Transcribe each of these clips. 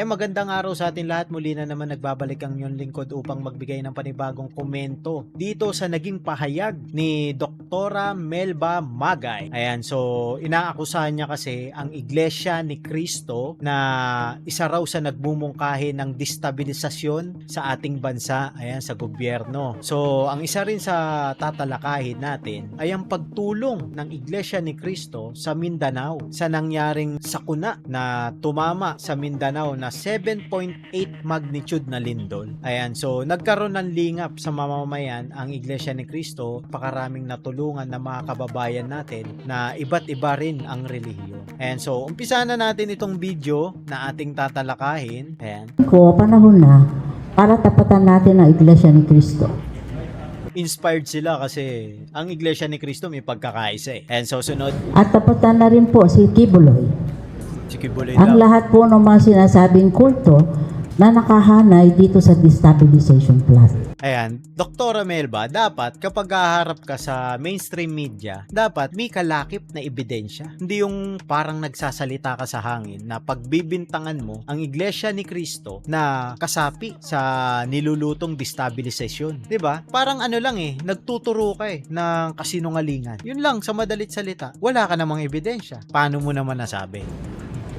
Magandang araw sa atin lahat. Muli na naman nagbabalik ang inyong lingkod upang magbigay ng panibagong komento dito sa naging pahayag ni Doktora Melba Magay. Ayan, so inaakusahan niya kasi ang Iglesia ni Cristo na isa raw sa nagmumungkahi ng destabilisasyon sa ating bansa, ayan, sa gobyerno. So, ang isa rin sa tatalakahin natin ay ang pagtulong ng Iglesia ni Cristo sa Mindanao sa nangyaring sakuna na tumama sa Mindanao na 7.8 magnitude na lindol. Ayan, so nagkaroon ng lingap sa mamamayan ang Iglesia ni Cristo, pakaraming natulungan ng mga kababayan natin na iba't iba rin ang relihiyon. Ayan, so umpisa na natin itong video na ating tatalakahin. Ayan. Panahon na para tapatan natin ang Iglesia ni Cristo. Inspired sila kasi ang Iglesia ni Cristo may pagkakaisa eh. And so sunod, At tapatan na rin po si Kibuloy. sige buloy Ang daw. lahat po ng mga sinasabing kulto na nakahanay dito sa destabilization plot. Ayan, Doktora Melba, dapat kapag haharap ka sa mainstream media, dapat may kalakip na ebidensya. Hindi yung parang nagsasalita ka sa hangin na pagbibintangan mo ang Iglesia ni Cristo na kasapi sa nilulutong destabilization. 'Di ba? Parang ano lang eh, nagtuturo ka eh ng kasinungalingan. Yun lang sa madalit salita. Wala ka namang ebidensya. Paano mo naman nasabi?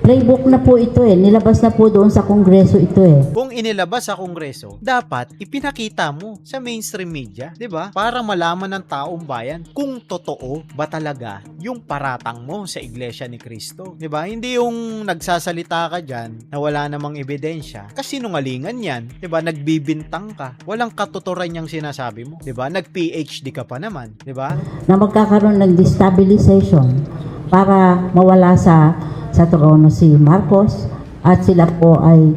Playbook na po ito nilabas na po doon sa kongreso ito Kung inilabas sa kongreso, dapat ipinakita mo sa mainstream media, 'di ba? Para malaman ng taong bayan kung totoo ba talaga yung paratang mo sa Iglesia ni Cristo, 'di ba? Hindi yung nagsasalita ka diyan na wala namang ebidensya. Kasi nungalingan 'yan, 'di ba? Nagbibintang ka. Walang katuturan yang sinasabi mo, 'di ba? Nag-PhD ka pa naman, 'di ba? na magkakaroon ng destabilization para mawala sa trono si Marcos at sila po ay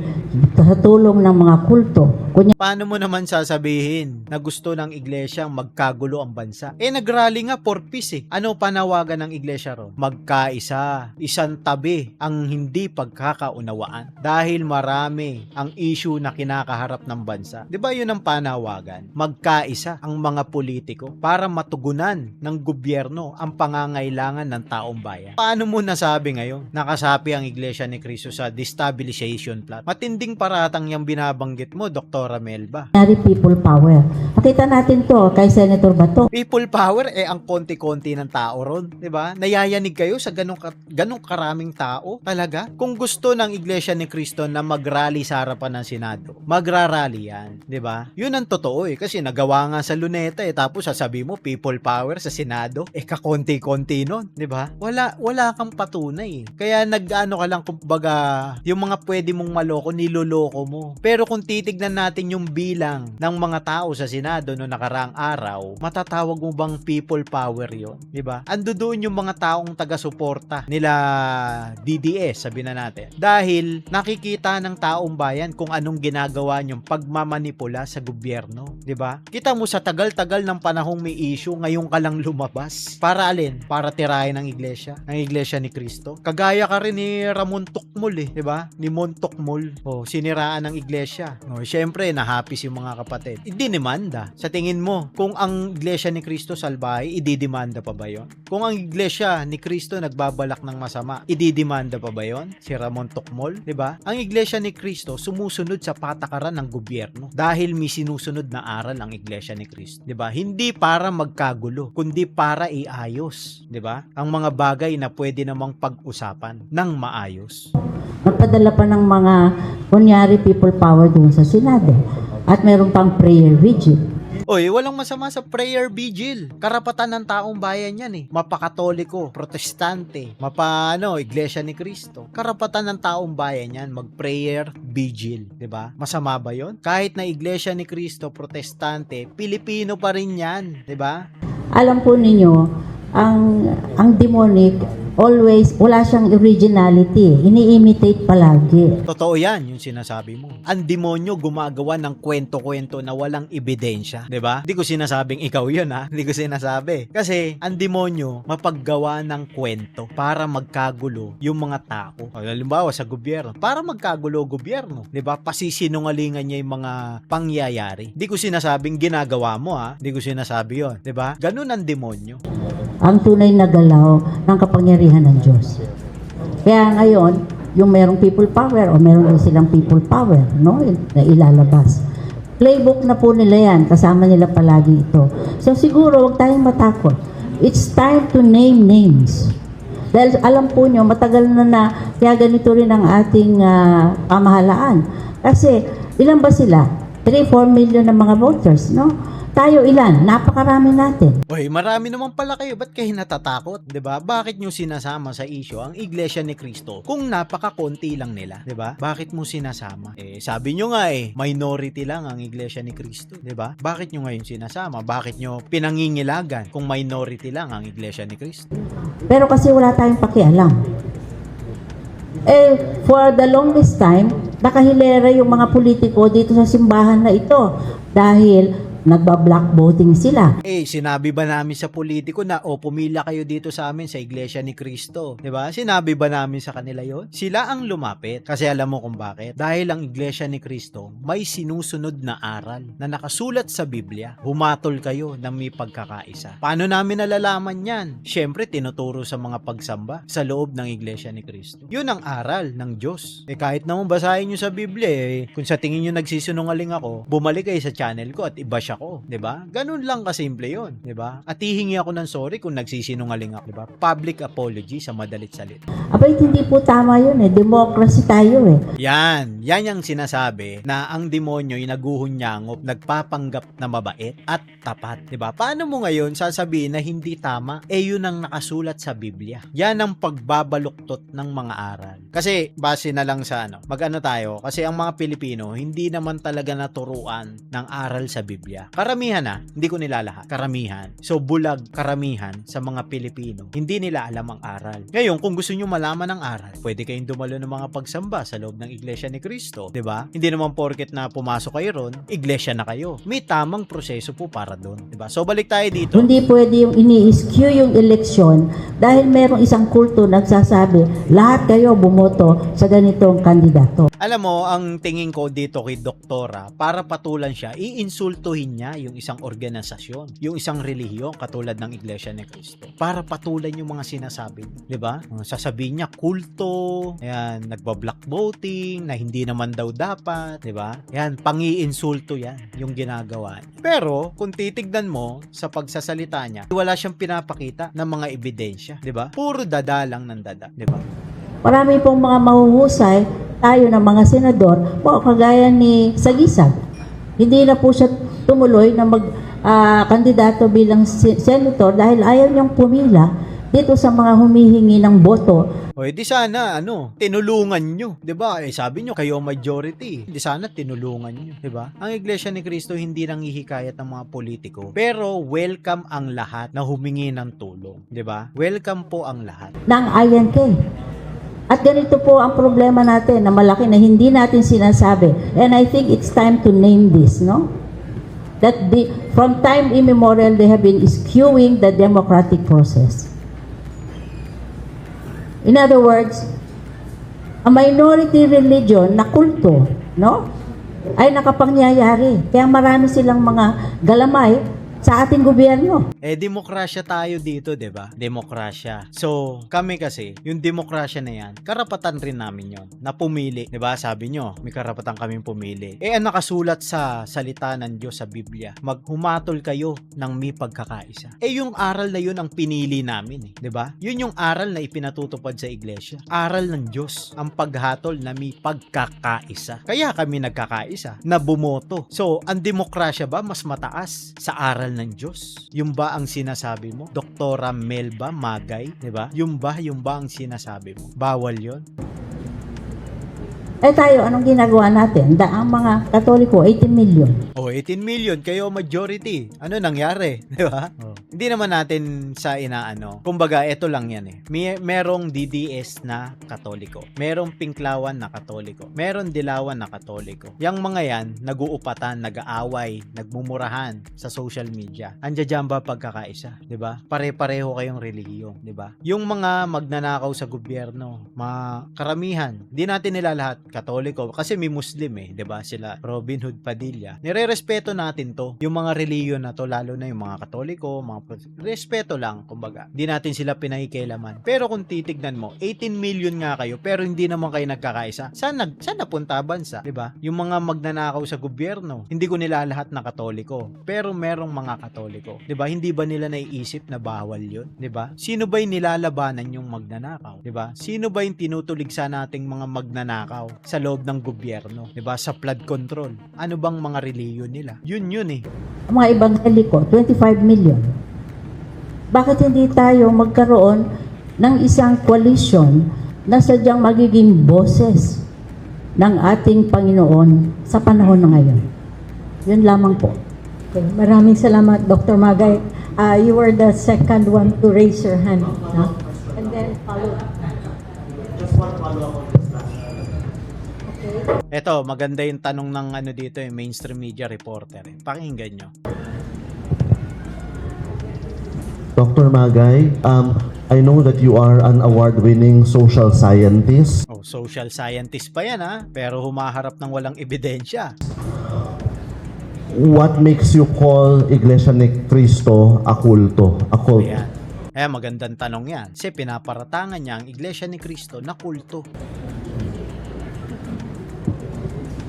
sa tulong ng mga kulto. Paano mo naman sasabihin na gusto ng iglesia magkagulo ang bansa? Nagrally nga for peace eh. Ano panawagan ng iglesia ron? Magkaisa, isang tabi ang hindi pagkakaunawaan. Dahil marami ang issue na kinakaharap ng bansa. Di ba yun ang panawagan? Magkaisa ang mga politiko para matugunan ng gobyerno ang pangangailangan ng taong bayan. Paano mo nasabi ngayon? Nakasapi ang iglesia ni Cristo sa destabilization plot. Matinding paratang yung binabanggit mo, Doktora Melba. People power. Nakita natin to kay Senator Bato. People power, ang konti-konti ng tao ron, di ba? Nayayanig kayo sa ganong karaming tao, talaga? Kung gusto ng Iglesia ni Cristo na mag-rally sa harapan ng Senado, magra-rally yan, di ba? Yun ang totoo kasi nagawa nga sa Luneta tapos sasabi mo people power sa Senado, kakonti-konti nun, di ba? Wala kang patunay Kaya nag-ano ka lang, kumbaga, yung mga pwede mong maloko, niloloko mo. Pero kung titignan natin yung bilang ng mga tao sa Senado no nakaraang araw, matatawag mo bang people power yon, di ba? Ando doon yung mga taong taga-suporta nila DDS, sabi na natin. Dahil nakikita ng taong bayan kung anong ginagawa niyong pagmamanipula sa gobyerno, di ba? Kita mo sa tagal-tagal ng panahong may issue, ngayon ka lang lumabas. Para alin? Para tirahin ng iglesia ni Cristo. Kagaya ka rin ni Ramon Tukmol di ba? Ni Montokmol. Siniraan ng iglesia. Syempre, nahapis yung mga kapatid. Idinimanda. Sa tingin mo, kung ang iglesia ni Cristo salbahe, ididimanda pa ba yon? Kung ang iglesia ni Cristo nagbabalak ng masama, ididimanda pa ba yon? Si Ramon Tukmol, di ba? Ang iglesia ni Cristo sumusunod sa patakaran ng gobyerno dahil may sinusunod na aral ang iglesia ni Cristo, di ba? Hindi para magkagulo, kundi para iayos, di ba? Ang mga bagay na pwede namang pag-usapan ng maayos. Magpadala pa ng mga kunyari people power doon sa Senado. At meron pang prayer vigil. Walang masama sa prayer vigil. Karapatan ng taong bayan yan Mapakatoliko, protestante, iglesia ni Cristo. Karapatan ng taong bayan yan mag-prayer vigil, 'di ba? Masama ba 'yon? Kahit na iglesia ni Cristo, protestante, Pilipino pa rin yan, 'di ba? Alam po ninyo, ang demonic always, wala siyang originality. Ini-imitate palagi. Totoo yan, yung sinasabi mo. Ang demonyo gumagawa ng kwento-kwento na walang ebidensya. 'Di ba? Hindi ko sinasabing ikaw yun Hindi ko sinasabi. Kasi ang demonyo mapaggawa ng kwento para magkagulo yung mga tao. Halimbawa sa gobyerno. Para magkagulo gobyerno. 'Di ba? Pasisinungalingan niya yung mga pangyayari. Hindi ko sinasabing ginagawa mo Hindi ko sinasabi yun. 'Di ba? Ganun ang demonyo. Ang tunay na galaw ng kapangyarihan ng Diyos. Kaya ngayon, yung merong people power o meron din silang people power, no? Na ilalabas. Playbook na po nila yan, kasama nila palagi ito. So siguro, huwag tayong matakot. It's time to name names. Dahil alam po nyo, matagal na kaya ganito rin ang ating pamahalaan. Kasi, ilan ba sila? 3-4 million na mga voters, no? Tayo ilan? Napakarami natin. Hoy, marami naman pala kayo. Ba't kayo natatakot? 'Di ba? Bakit nyo sinasama sa issue ang Iglesia ni Cristo kung napakakonti lang nila? 'Di ba? Bakit mo sinasama? Sabi nyo nga minority lang ang Iglesia ni Cristo. 'Di ba? Bakit nyo ngayon sinasama? Bakit nyo pinangingilagan kung minority lang ang Iglesia ni Cristo? Pero kasi wala tayong pakialam. For the longest time, nakahilera yung mga politiko dito sa simbahan na ito dahil nagba-black voting sila. Sinabi ba namin sa politiko na pumila kayo dito sa amin sa Iglesia ni Cristo? 'Di ba? Sinabi ba namin sa kanila 'yon? Sila ang lumapit. Kasi alam mo kung bakit? Dahil ang Iglesia ni Cristo may sinusunod na aral na nakasulat sa Biblia. Humatol kayo ng may pagkakaisa. Paano namin nalalaman 'yan? Syempre tinuturo sa mga pagsamba sa loob ng Iglesia ni Cristo. 'Yun ang aral ng Diyos. Kahit naman basahin niyo sa Biblia, kung sa tingin niyo nagsisinungaling ako, bumalik kayo sa channel ko at iba ako, 'di ba? Ganun lang kasimple 'yon, 'di ba? At hihingi ako ng sorry kung nagsisinungaling ako, 'di ba? Public apology sa madalit salita. Abay, hindi po tama 'yun democracy tayo Yan yung sinasabi na ang demonyo ay naguhunyangop, nagpapanggap na mabait at tapat, 'di ba? Paano mo ngayon sasabihin na hindi tama? 'Yun ang nakasulat sa Biblia. Yan ang pagbabaluktot ng mga aral. Kasi base na lang sa mag-ano tayo, kasi ang mga Pilipino hindi naman talaga naturuan ng aral sa Biblia. Karamihan hindi ko nilalahat. Karamihan. So, bulag karamihan sa mga Pilipino. Hindi nila alam ang aral. Ngayon, kung gusto nyo malaman ang aral, pwede kayong dumalo ng mga pagsamba sa loob ng Iglesia ni Cristo. 'Di ba? Hindi naman porket na pumasok kayo ron, iglesia na kayo. May tamang proseso po para doon. 'Di ba? So, balik tayo dito. Hindi pwede yung ini-skew yung eleksyon dahil merong isang kulto nagsasabi, lahat kayo bumoto sa ganitong kandidato. Alam mo, ang tingin ko dito kay Doktora, para patulan siya, iinsultuhin niya yung isang organisasyon, yung isang relihiyon katulad ng Iglesia ni Cristo. Para patulan yung mga sinasabi niya, 'di ba? Sasabihin niya kulto, ayan, nagba-black voting na hindi naman daw dapat, 'di ba? Yan, pangiinsulto yan yung ginagawa niya. Pero kung titignan mo sa pagsasalita niya, wala siyang pinapakita ng mga ebidensya, 'di ba? Puro dada lang ng dada, 'di ba? Marami pong mga mahuhusay tayo ng mga senador, kagaya ni Sagisag. Hindi na po siya tumuloy na kandidato bilang senator dahil ayaw niyang pumila dito sa mga humihingi ng boto. O di sana tinulungan nyo, 'di ba? Sabi nyo kayo majority. Di sana tinulungan nyo, 'di ba? Ang Iglesia ni Cristo hindi nang hihikayat ng mga politiko, pero welcome ang lahat na humingi ng tulong, 'di ba? Welcome po ang lahat. Ng INK. At ganito po ang problema natin na malaki na hindi natin sinasabi. And I think it's time to name this, no? That from time immemorial, they have been skewing the democratic process. In other words, a minority religion na kulto, no? Ay nakapangyayari. Kaya marami silang mga galamay sa ating gobyerno. Demokrasya tayo dito, 'di ba? Demokrasya. So, kami kasi, yung demokrasya na 'yan, karapatan rin namin 'yon na pumili, 'di ba? Sabi nyo, may karapatan kaming pumili. Ang nakasulat sa salita ng Diyos sa Biblia, maghumatol kayo ng may pagkakaisa. Yung aral na 'yun ang pinili namin, 'di ba? 'Yun yung aral na ipinatutupad sa iglesia. Aral ng Diyos, ang paghatol na may pagkakaisa. Kaya kami nagkakaisa na bumoto. So, ang demokrasya ba mas mataas sa aral ng Diyos? Yung ba ang sinasabi mo? Doktora Melba Magay, 'di ba? Yung ba ang sinasabi mo? Bawal 'yon. Tayo, anong ginagawa natin? Ang mga Katoliko, 18 million. 18 million, kayo majority. Ano nangyari? Di ba? Hindi naman natin sa inaano. Kumbaga, ito lang yan merong DDS na Katoliko. Merong Pinklawan na Katoliko. Meron Dilawan na Katoliko. Yang mga yan, nag-uupatan, nag-aaway, nagmumurahan sa social media. Andiyan ba pagkakaisa? Di ba? Pare-pareho kayong relihiyon. Di ba? Yung mga magnanakaw sa gobyerno, mga karamihan, di natin nila lahat, Katoliko, kasi may Muslim 'di ba? Sila Robin Hood Padilla. Nirerespeto natin 'to. Yung mga reliyon na 'to, lalo na yung mga Katoliko, respeto lang, kumbaga. Hindi natin sila pinakikialaman. Pero kung titignan mo, 18 million nga kayo, pero hindi naman kayo nagkakaisa. Saan napunta bansa, 'di ba? Yung mga magnanakaw sa gobyerno, hindi ko nilalahat na Katoliko, pero merong mga Katoliko, 'di ba? Hindi ba nila naiisip na bawal 'yun, 'di ba? Sino ba yung nilalabanan yung magnanakaw, 'di ba? Sino ba yung tinutuligsa nating mga magnanakaw sa loob ng gobyerno, 'di ba? Sa flood control. Ano bang mga reliyon nila? Yun eh. Ang mga ebangheliko, 25 million. Bakit hindi tayo magkaroon ng isang coalition na sadyang magiging boses ng ating Panginoon sa panahon na ngayon? Yun lamang po. Okay, maraming salamat, Dr. Magay. You were the second one to raise your hand. No? And then follow. Just one follow-up on this last. Okay. Eto, maganda yung tanong ng dito, yung mainstream media reporter. Pakinggan nyo. Dr. Magay, I know that you are an award-winning social scientist. Oh, social scientist pa yan pero humaharap ng walang ebidensya. What makes you call Iglesia ni Cristo a kulto? A cult? Ayan. Magandang tanong yan. Kasi pinaparatangan niya ang Iglesia ni Cristo na kulto.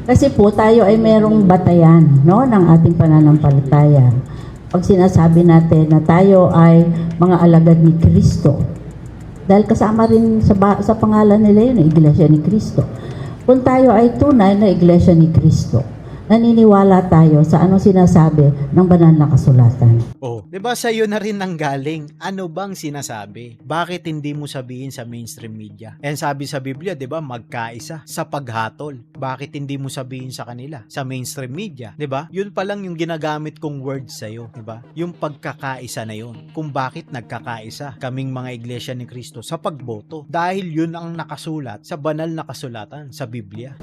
Kasi po tayo ay merong batayan, no, ng ating pananampalataya. Pag sinasabi natin na tayo ay mga alagad ni Kristo, dahil kasama rin sa pangalan nila yun, Iglesia ni Cristo. Kung tayo ay tunay na Iglesia ni Cristo, naniniwala tayo sa anong sinasabi ng banal na kasulatan. Oh, 'di ba sa iyo na rin nanggaling? Ano bang sinasabi? Bakit hindi mo sabihin sa mainstream media? Sabi sa Biblia, 'di ba, magkaisa sa paghatol. Bakit hindi mo sabihin sa kanila sa mainstream media, 'di ba? Yun pa lang yung ginagamit kong word sa iyo, 'di ba? Yung pagkakaisa na yun. Kung bakit nagkakaisa kaming mga Iglesia ni Cristo sa pagboto, dahil yun ang nakasulat sa banal na kasulatan sa Biblia.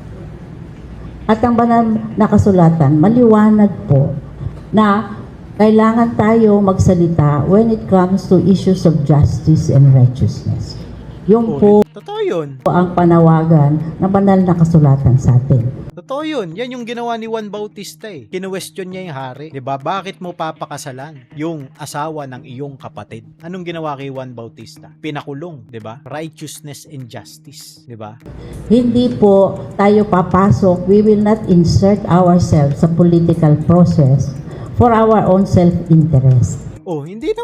At ang banal na kasulatan, maliwanag po na kailangan tayo magsalita when it comes to issues of justice and righteousness. Yung po Totoo yun. ang panawagan ng banal na kasulatan sa atin. Totoo yun. Yan yung ginawa ni Juan Bautista Kinu-question niya yung hari. 'Di ba? Bakit mo papakasalan yung asawa ng iyong kapatid? Anong ginawa kay Juan Bautista? Pinakulong, 'di ba? Righteousness and justice, 'di ba? Hindi po tayo papasok, we will not insert ourselves sa political process for our own self-interest. Oh, hindi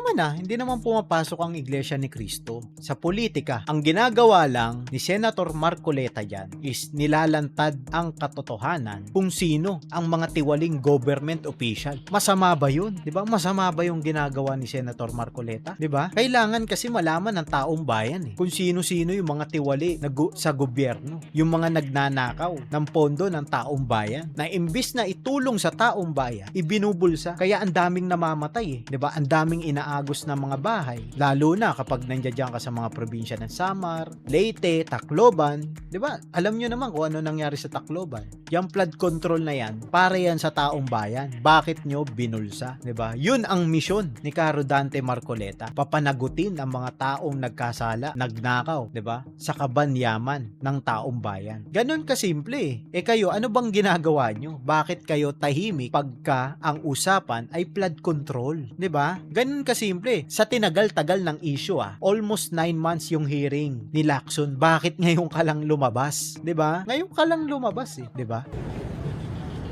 naman pumapasok ang Iglesia ni Cristo sa politika. Ang ginagawa lang ni Senator Marcoleta diyan is nilalantad ang katotohanan kung sino ang mga tiwaling government official. Masama ba 'yun? 'Di ba? Masama ba yung ginagawa ni Senator Marcoleta? 'Di ba? Kailangan kasi malaman ng taong bayan kung sino-sino yung mga tiwali sa gobyerno, yung mga nagnanakaw ng pondo ng taong bayan na imbis na itulong sa taong bayan, ibinubulsa. Kaya ang daming namamatay 'di ba? Ang daming inaagos na mga bahay, lalo na kapag nandiyan ka sa mga probinsya ng Samar, Leyte, Tacloban, 'di ba? Alam niyo naman kung ano nangyari sa Tacloban. Yung flood control na yan, para yan sa taong bayan. Bakit nyo binulsa, 'di ba? Yun ang misyon ni Caro Dante Marcoleta, papanagutin ang mga taong nagkasala, nagnakaw, 'di ba? Sa kabanyaman ng taong bayan. Ganon kasimple. Kayo, ano bang ginagawa nyo? Bakit kayo tahimik pagka ang usapan ay flood control, 'di ba? Ganun kasimple. Sa tinagal-tagal ng issue almost 9 months yung hearing ni Lacson. Bakit ngayon ka lang lumabas? 'Di ba? Ngayon ka lang lumabas 'di ba?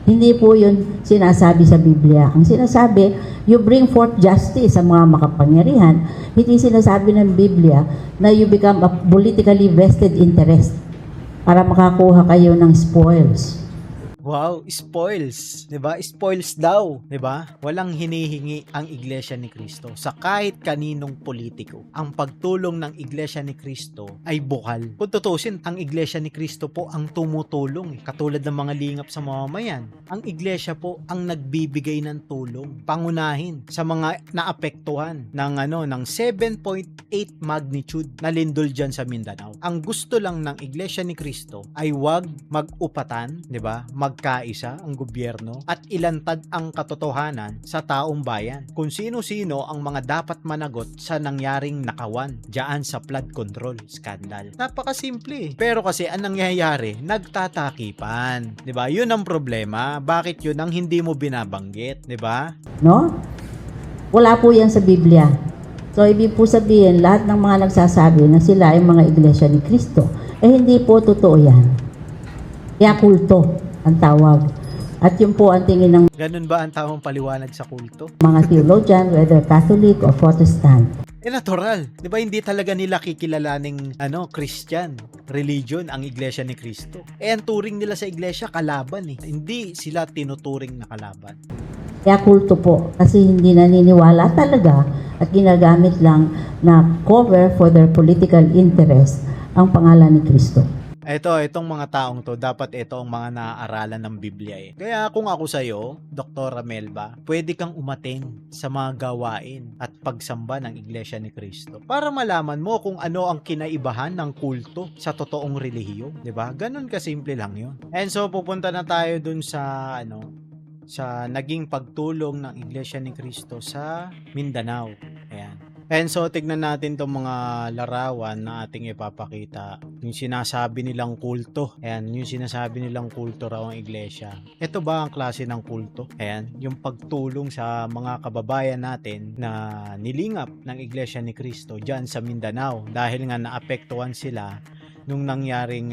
Hindi po yun sinasabi sa Biblia. Ang sinasabi, you bring forth justice sa mga makapangyarihan. Hindi sinasabi ng Biblia na you become a politically vested interest para makakuha kayo ng spoils. Wow, spoils, 'di ba? Spoils daw, 'di ba? Walang hinihingi ang Iglesia ni Cristo sa kahit kaninong politiko. Ang pagtulong ng Iglesia ni Cristo ay bukal. Kung tutusin, ang Iglesia ni Cristo po ang tumutulong, katulad ng mga lingap sa mamamayan. Ang Iglesia po ang nagbibigay ng tulong, pangunahin sa mga naapektuhan ng 7.8 magnitude na lindol diyan sa Mindanao. Ang gusto lang ng Iglesia ni Cristo ay wag mag-upatan, 'di ba? magkaisa ang gobyerno at ilantad ang katotohanan sa taong bayan kung sino-sino ang mga dapat managot sa nangyaring nakawan diyan sa flood control scandal. Napakasimple. Pero kasi ang nangyayari, nagtatakipan. 'Di ba? Yun ang problema. Bakit yun ang hindi mo binabanggit? 'Di ba? No? Wala po yan sa Biblia. So, ibig po sabihin, lahat ng mga nagsasabi na sila ay mga iglesia ni Kristo, hindi po totoo yan. Kaya kulto ang tawag. At yun po ang tingin ng Ganun ba ang tamang paliwanag sa kulto? mga theologian, whether Catholic or Protestant. Natural. 'Di ba hindi talaga nila kikilalaning Christian religion ang Iglesia ni Cristo. Ang turing nila sa iglesia kalaban eh. Hindi sila tinuturing na kalaban. Kaya kulto po, kasi hindi naniniwala talaga at ginagamit lang na cover for their political interest ang pangalan ni Kristo. Itong mga taong to, dapat ito ang mga naaaralan ng Biblia eh. Kaya kung ako sa'yo, Dr. Melba, pwede kang umating sa mga gawain at pagsamba ng Iglesia ni Cristo para malaman mo kung ano ang kinaibahan ng kulto sa totoong relihiyon. 'Di ba? Ganun kasimple lang yun. And so, pupunta na tayo dun sa sa naging pagtulong ng Iglesia ni Cristo sa Mindanao. Ayan. And so, tignan natin itong mga larawan na ating ipapakita. Yung sinasabi nilang kulto. Ayan, yung sinasabi nilang kulto raw ang iglesia. Ito ba ang klase ng kulto? Ayan, yung pagtulong sa mga kababayan natin na nilingap ng Iglesia ni Cristo dyan sa Mindanao. Dahil nga naapektuhan sila nung nangyaring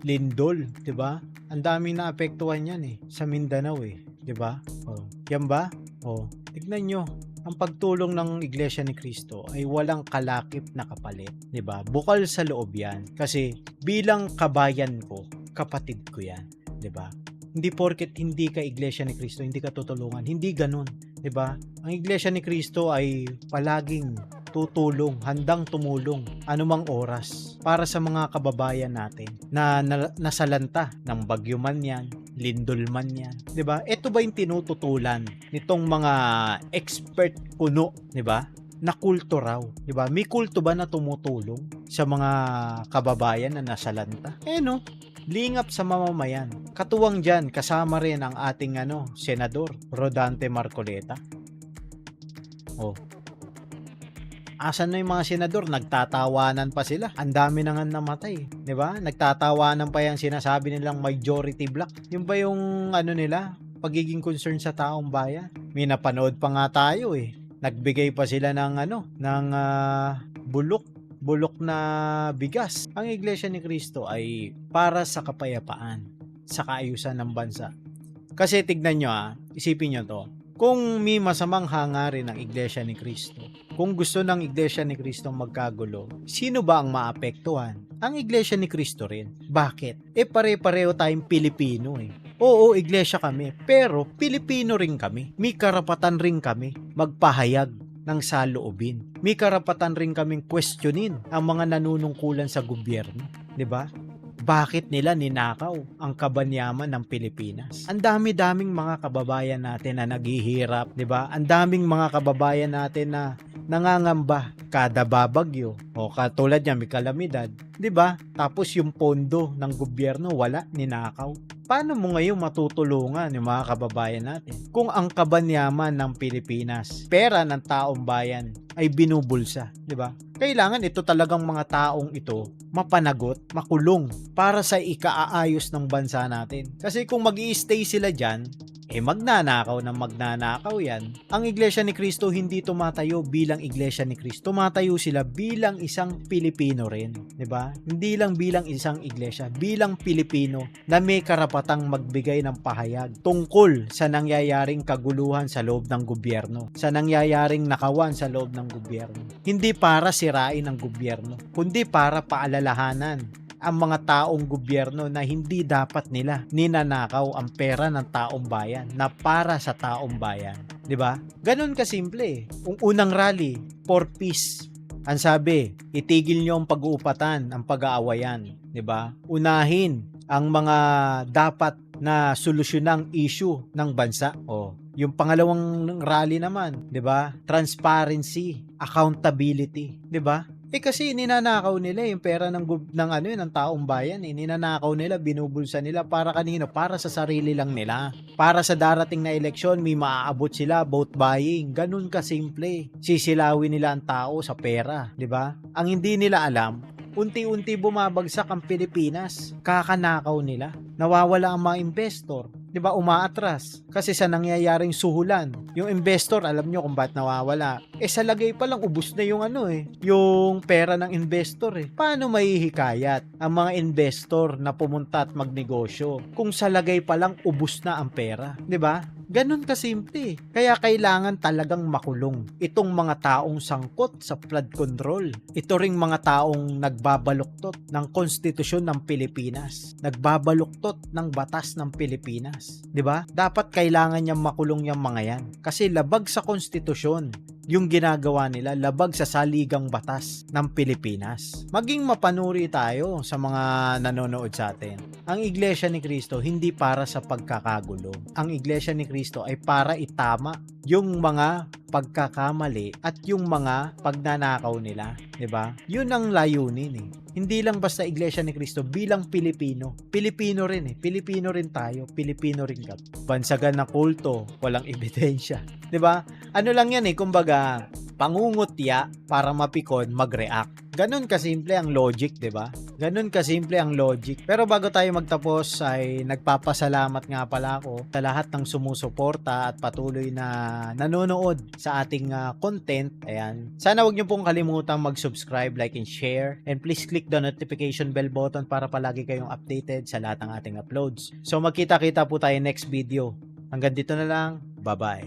lindol, 'di ba? Ang daming naapektuhan yan sa Mindanao 'di ba? Yan ba? Tignan nyo. Ang pagtulong ng Iglesia ni Cristo ay walang kalakip na kapalit, 'di ba? Bukal sa loob 'yan kasi bilang kabayan ko, kapatid ko 'yan, 'di ba? Hindi porket hindi ka Iglesia ni Cristo, hindi ka tutulungan. Hindi ganoon, 'di ba? Ang Iglesia ni Cristo ay palaging tutulong, handang tumulong anumang oras para sa mga kababayan natin na nasalanta ng bagyo man yan, lindol man yan, 'di ba? Ito ba yung tinututulan nitong mga expert kuno, 'di ba? Na kulto raw, 'di ba? May kulto ba na tumutulong sa mga kababayan na nasalanta? No, lingap sa mamamayan. Katuwang diyan kasama rin ang ating senador Rodante Marcoleta. Asan na yung mga senador? Nagtatawanan pa sila. Ang dami na nga namatay, 'di ba? Nagtatawanan pa yan, sinasabi nilang majority black. Yung ba yung nila, pagiging concern sa taong bayan? May napanood pa nga tayo Nagbigay pa sila ng bulok na bigas. Ang Iglesia ni Cristo ay para sa kapayapaan, sa kaayusan ng bansa. Kasi tignan nyo isipin nyo to. Kung may masamang hangarin ng Iglesia ni Cristo, kung gusto ng Iglesia ni Cristo magkagulo, sino ba ang maapektuhan? Ang Iglesia ni Cristo rin. Bakit? Pare-pareho tayong Pilipino Oo, Iglesia kami, pero Pilipino rin kami. May karapatan rin kami magpahayag ng saloobin. May karapatan rin kaming questionin ang mga nanunungkulan sa gobyerno. 'Di ba? Bakit nila ninakaw ang kabanyaman ng Pilipinas? Ang dami-daming mga kababayan natin na naghihirap, 'di ba? Ang daming mga kababayan natin na nangangamba kada babagyo o katulad niya may kalamidad, 'di ba? Tapos yung pondo ng gobyerno wala, ninakaw. Paano mo ngayon matutulungan yung mga kababayan natin kung ang kabanyaman ng Pilipinas, pera ng taong bayan ay binubulsa, 'di ba? Kailangan ito talagang mga taong ito mapanagot, makulong para sa ikaaayos ng bansa natin. Kasi kung mag-i-stay sila diyan, magnanakaw na magnanakaw yan. Ang Iglesia ni Cristo hindi tumatayo bilang Iglesia ni Cristo. Tumatayo sila bilang isang Pilipino rin. 'Di ba? Hindi lang bilang isang iglesia, bilang Pilipino na may karapatang magbigay ng pahayag tungkol sa nangyayaring kaguluhan sa loob ng gobyerno, sa nangyayaring nakawan sa loob ng gobyerno. Hindi para sirain ang gobyerno, kundi para paalalahanan ang mga taong gobyerno na hindi dapat nila ninanakaw ang pera ng taong bayan na para sa taong bayan. 'Di ba? Ganun kasimple. Ang unang rally for peace. Ang sabi, itigil niyo ang pag-uupatan, ang pag-aawayan. 'Di ba? Unahin ang mga dapat na solusyon issue ng bansa. Yung pangalawang rally naman, 'di ba? Transparency, accountability, 'di ba? Kasi ninanakaw nila yung pera ng taong bayan. Ninanakaw nila, binubulsa nila para kanino? Para sa sarili lang nila. Para sa darating na eleksyon, may maaabot sila, vote buying. Ganun kasimple. Sisilawin nila ang tao sa pera, di ba? Ang hindi nila alam, unti-unti bumabagsak ang Pilipinas. Kakanakaw nila. Nawawala ang mga investor. 'Di ba? Umaatras kasi sa nangyayaring suhulan. Yung investor, alam nyo kung bakit nawawala. Sa lagay pa lang ubos na yung yung pera ng investor Paano mahihikayat ang mga investor na pumunta at magnegosyo kung sa lagay pa lang ubos na ang pera, 'di ba? Ganun kasimple. Kaya kailangan talagang makulong itong mga taong sangkot sa flood control. Ito ring mga taong nagbabaluktot ng konstitusyon ng Pilipinas. Nagbabaluktot ng batas ng Pilipinas. 'Di ba? Dapat kailangan niyang makulong yung mga yan. Kasi labag sa konstitusyon yung ginagawa nila, labag sa saligang batas ng Pilipinas. Maging mapanuri tayo sa mga nanonood sa atin. Ang Iglesia ni Cristo hindi para sa pagkakagulo. Ang Iglesia ni Cristo ay para itama yung mga pagkakamali at yung mga pagnanakaw nila, 'di ba? Yun ang layunin Hindi lang basta Iglesia ni Cristo bilang Pilipino. Pilipino rin Pilipino rin tayo, Pilipino rin ka. Bansagan na kulto, walang ebidensya, 'di ba? Ano lang yan kumbaga, pangungutya para mapikon, mag-react. Ganun kasimple ang logic, 'di ba? Ganun kasimple ang logic. Pero bago tayo magtapos ay nagpapasalamat nga pala ako sa lahat ng sumusuporta at patuloy na nanonood sa ating content. Ayan. Sana wag niyo pong kalimutang mag-subscribe, like, and share. And please click the notification bell button para palagi kayong updated sa lahat ng ating uploads. So magkita-kita po tayo next video. Hanggang dito na lang. Bye-bye.